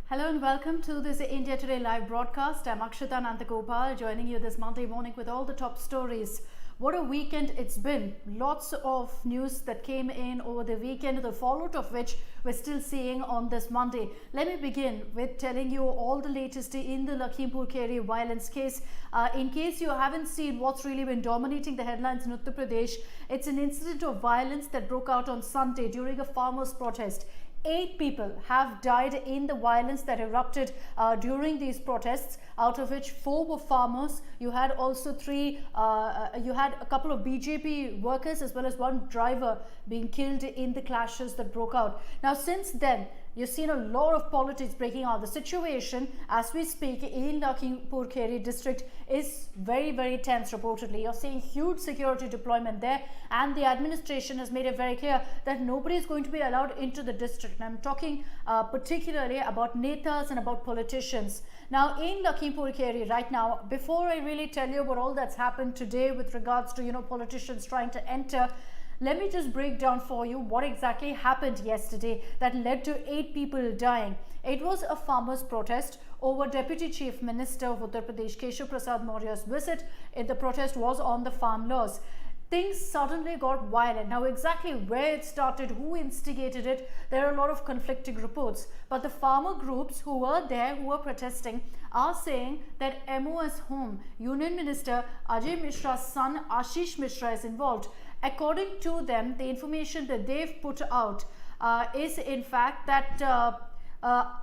Hello and welcome to this India Today live broadcast. I'm Akshita Nandagopal joining you this Monday morning with all the top stories. What a weekend it's been. Lots of news that came in over the weekend, the fallout of which we're still seeing on this Monday. Let me begin with telling you all the latest in the Lakhimpur Kheri violence case. In case you haven't seen what's really been dominating the headlines in Uttar Pradesh, it's an incident of violence that broke out on Sunday during a farmers' protest. 8 people have died in the violence that erupted during these protests, out of which 4 were farmers. You had also you had a couple of BJP workers as well as 1 driver being killed in the clashes that broke out. Now, since then, you've seen a lot of politics breaking out. The situation as we speak in Lakhimpur Kheri district is very, very tense reportedly. You're seeing huge security deployment there, and the administration has made it very clear that nobody is going to be allowed into the district. And I'm talking particularly about netas and about politicians. Now, in Lakhimpur Kheri right now, before I really tell you about all that's happened today with regards to, politicians trying to enter, let me just break down for you what exactly happened yesterday that led to 8 people dying. It was a farmers' protest over Deputy Chief Minister of Uttar Pradesh, Keshav Prasad Maurya's visit. The protest was on the farm laws. Things suddenly got violent. Now, exactly where it started, who instigated it, there are a lot of conflicting reports. But the farmer groups who were there, who were protesting, are saying that MOS Home Union Minister Ajay Mishra's son Ashish Mishra is involved. According to them, the information that they've put out is in fact that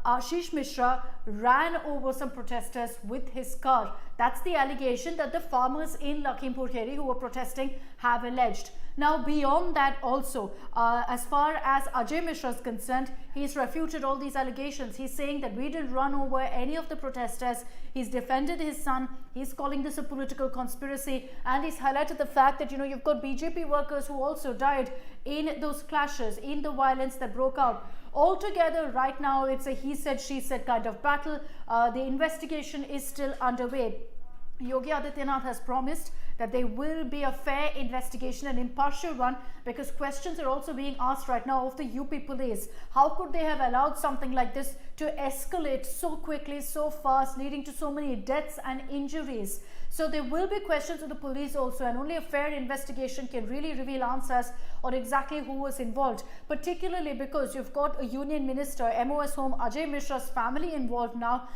Ashish Mishra ran over some protesters with his car. That's the allegation that the farmers in Lakhimpur Kheri who were protesting have alleged. Now, beyond that also, as far as Ajay Mishra is concerned, he's refuted all these allegations. He's saying that we didn't run over any of the protesters. He's defended his son. He's calling this a political conspiracy, and he's highlighted the fact that, you've got BJP workers who also died in those clashes, in the violence that broke out. Altogether, right now, it's a he said, she said kind of battle. The investigation is still underway. Yogi Adityanath has promised that there will be a fair investigation, an impartial one, because questions are also being asked right now of the UP police. How could they have allowed something like this to escalate so quickly, so fast, leading to so many deaths and injuries? So there will be questions of the police also, and only a fair investigation can really reveal answers on exactly who was involved, particularly because you've got a union minister, MOS Home Ajay Mishra's family involved now.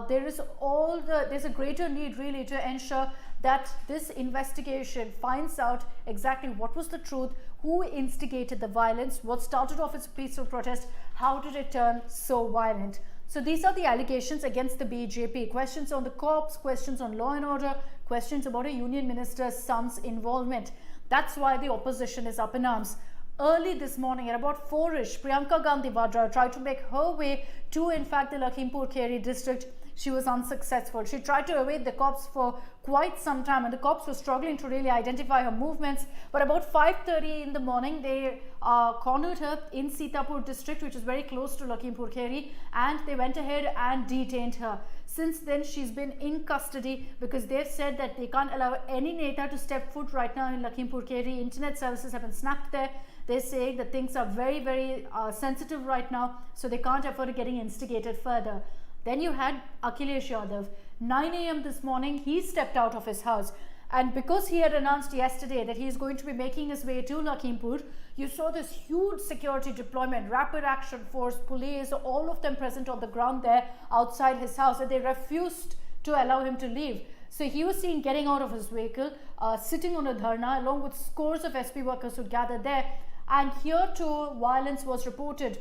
There's a greater need really to ensure that this investigation finds out exactly what was the truth, who instigated the violence, what started off as a peaceful protest, how did it turn so violent. So these are the allegations against the BJP. Questions on the cops, questions on law and order, questions about a union minister's son's involvement. That's why the opposition is up in arms. Early this morning at about 4ish, Priyanka Gandhi Vadra tried to make her way to, in fact, the Lakhimpur Kheri district. She was unsuccessful. She tried to evade the cops for quite some time, and the cops were struggling to really identify her movements. But about 5:30 in the morning, they cornered her in Sitapur district, which is very close to Lakhimpur Kheri, and they went ahead and detained her. Since then, she's been in custody because they've said that they can't allow any neta to step foot right now in Lakhimpur Kheri. Internet services have been snapped there. They're saying that things are very, very sensitive right now, so they can't afford getting instigated further. Then you had Akhilesh Yadav. 9 a.m. this morning, he stepped out of his house. And because he had announced yesterday that he is going to be making his way to Lakhimpur, you saw this huge security deployment, rapid action force, police, all of them present on the ground there outside his house, and they refused to allow him to leave. So he was seen getting out of his vehicle, sitting on a dharna, along with scores of SP workers who gathered there. And here too, violence was reported.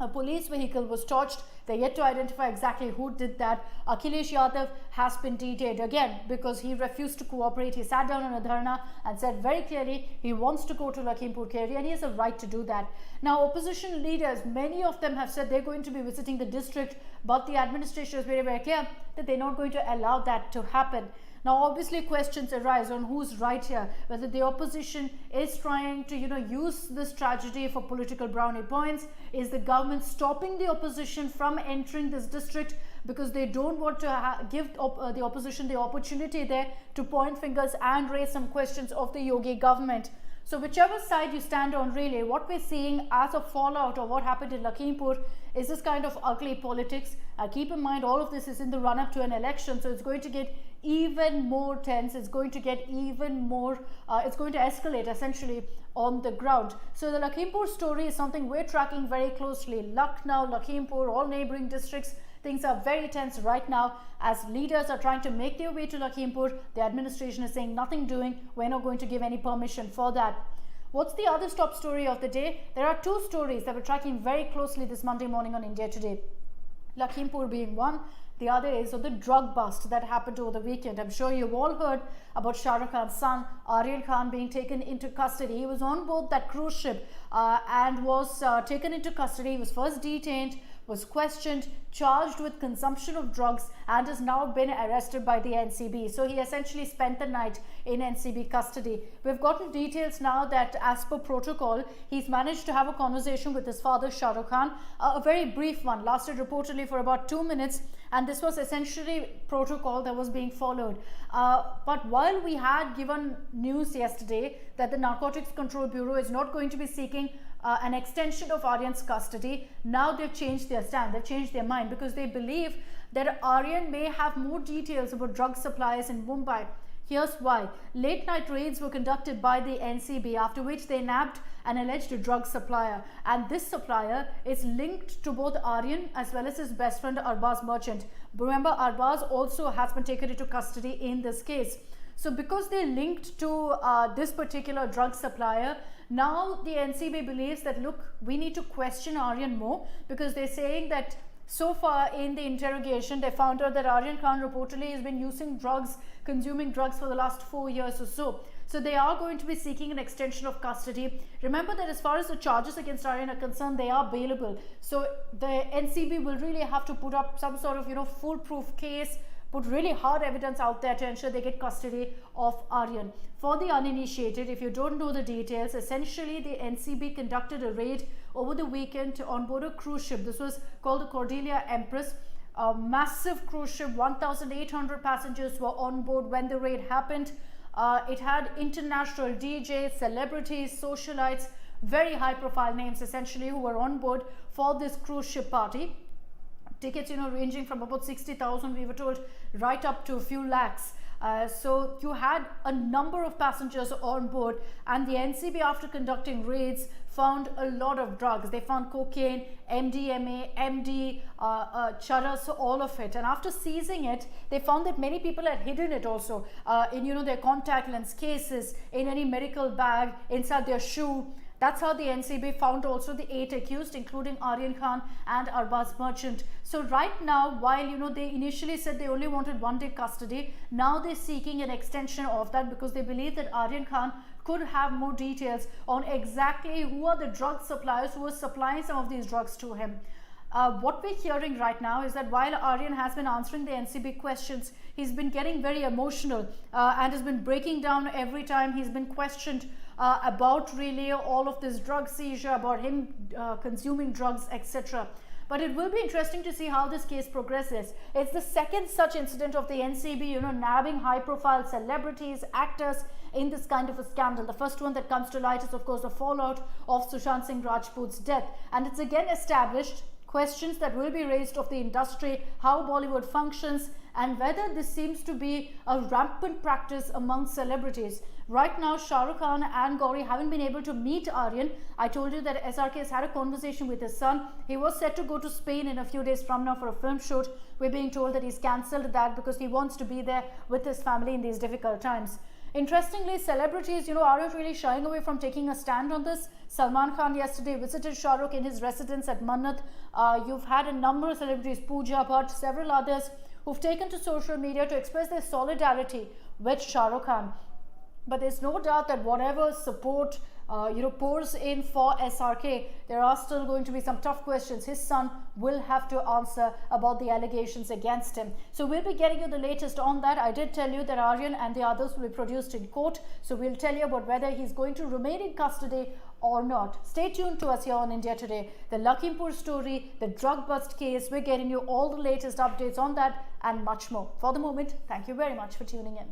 A police vehicle was torched. They're yet to identify exactly who did that. Akhilesh Yadav has been detained again because he refused to cooperate. He sat down on a dharna and said very clearly he wants to go to Lakhimpur Kheri, and he has a right to do that. Now, opposition leaders, many of them have said they're going to be visiting the district, but the administration is very, very clear that they're not going to allow that to happen. Now, obviously, questions arise on who's right here, whether the opposition is trying to, use this tragedy for political brownie points. Is the government stopping the opposition from entering this district because they don't want to give the opposition the opportunity there to point fingers and raise some questions of the Yogi government? So whichever side you stand on, really, what we're seeing as a fallout of what happened in Lakhimpur is this kind of ugly politics. Keep in mind, all of this is in the run-up to an election, so it's going to get even more tense. It's going to get even more, it's going to escalate essentially on the ground. So the Lakhimpur story is something we're tracking very closely. Lucknow, Lakhimpur, all neighboring districts, things are very tense right now as leaders are trying to make their way to Lakhimpur. The administration is saying nothing doing. We're not going to give any permission for that. What's the other top story of the day? There are two stories that we're tracking very closely this Monday morning on India Today. Lakhimpur being one, the other is on the drug bust that happened over the weekend. I'm sure you've all heard about Shah Rukh Khan's son, Aryan Khan, being taken into custody. He was on board that cruise ship and was taken into custody. He was first detained, was questioned, charged with consumption of drugs, and has now been arrested by the NCB. So he essentially spent the night in NCB custody. We've gotten details now that as per protocol, he's managed to have a conversation with his father, Shah Rukh Khan, a very brief one, lasted reportedly for about 2 minutes, and this was essentially protocol that was being followed. But while we had given news yesterday that the Narcotics Control Bureau is not going to be seeking an extension of Aryan's custody, now they've changed their stand, they've changed their mind, because they believe that Aryan may have more details about drug suppliers in Mumbai. Here's why. Late night raids were conducted by the NCB, after which they nabbed an alleged drug supplier, and this supplier is linked to both Aryan as well as his best friend Arbaz Merchant. Remember, Arbaz also has been taken into custody in this case. So because they're linked to this particular drug supplier, now the NCB believes that, look, we need to question Aryan more, because they're saying that so far in the interrogation, they found out that Aryan Khan reportedly has been using drugs, consuming drugs for the last 4 years or so. So they are going to be seeking an extension of custody. Remember that as far as the charges against Aryan are concerned, they are bailable. So the NCB will really have to put up some sort of, foolproof case, put really hard evidence out there to ensure they get custody of Aryan. For the uninitiated, if you don't know the details, essentially the NCB conducted a raid over the weekend on board a cruise ship. This was called the Cordelia Empress, a massive cruise ship. 1,800 passengers were on board when the raid happened. It had international DJs, celebrities, socialites, very high profile names essentially, who were on board for this cruise ship party. Tickets, ranging from about 60,000, we were told, right up to a few lakhs. So you had a number of passengers on board, and the NCB, after conducting raids, found a lot of drugs. They found cocaine, MDMA, MD, charas, all of it. And after seizing it, they found that many people had hidden it also in their contact lens cases, in any medical bag, inside their shoe. That's how the NCB found also the 8 accused, including Aryan Khan and Arbaz Merchant. So right now, while they initially said they only wanted 1 day custody, now they're seeking an extension of that, because they believe that Aryan Khan could have more details on exactly who are the drug suppliers who are supplying some of these drugs to him. What we're hearing right now is that while Aryan has been answering the NCB questions, he's been getting very emotional and has been breaking down every time he's been questioned about really all of this drug seizure, about him consuming drugs, etc. But it will be interesting to see how this case progresses. It's the second such incident of the NCB, nabbing high-profile celebrities, actors in this kind of a scandal. The first one that comes to light is, of course, the fallout of Sushant Singh Rajput's death. And it's again established questions that will be raised of the industry, how Bollywood functions, and whether this seems to be a rampant practice among celebrities. Right now, Shah Rukh Khan and Gauri haven't been able to meet Aryan. I told you that SRK has had a conversation with his son. He was set to go to Spain in a few days from now for a film shoot. We're being told that he's cancelled that because he wants to be there with his family in these difficult times. Interestingly, celebrities, aren't really shying away from taking a stand on this. Salman Khan yesterday visited Shah Rukh in his residence at Mannat. You've had a number of celebrities, Pooja Bhatt, several others, who've taken to social media to express their solidarity with Shah Rukh Khan. But there's no doubt that whatever support pours in for SRK, there are still going to be some tough questions his son will have to answer about the allegations against him. So we'll be getting you the latest on that. I did tell you that Aryan and the others will be produced in court. So we'll tell you about whether he's going to remain in custody or not. Stay tuned to us here on India Today. The Lakhimpur story, the drug bust case, we're getting you all the latest updates on that and much more. For the moment, thank you very much for tuning in.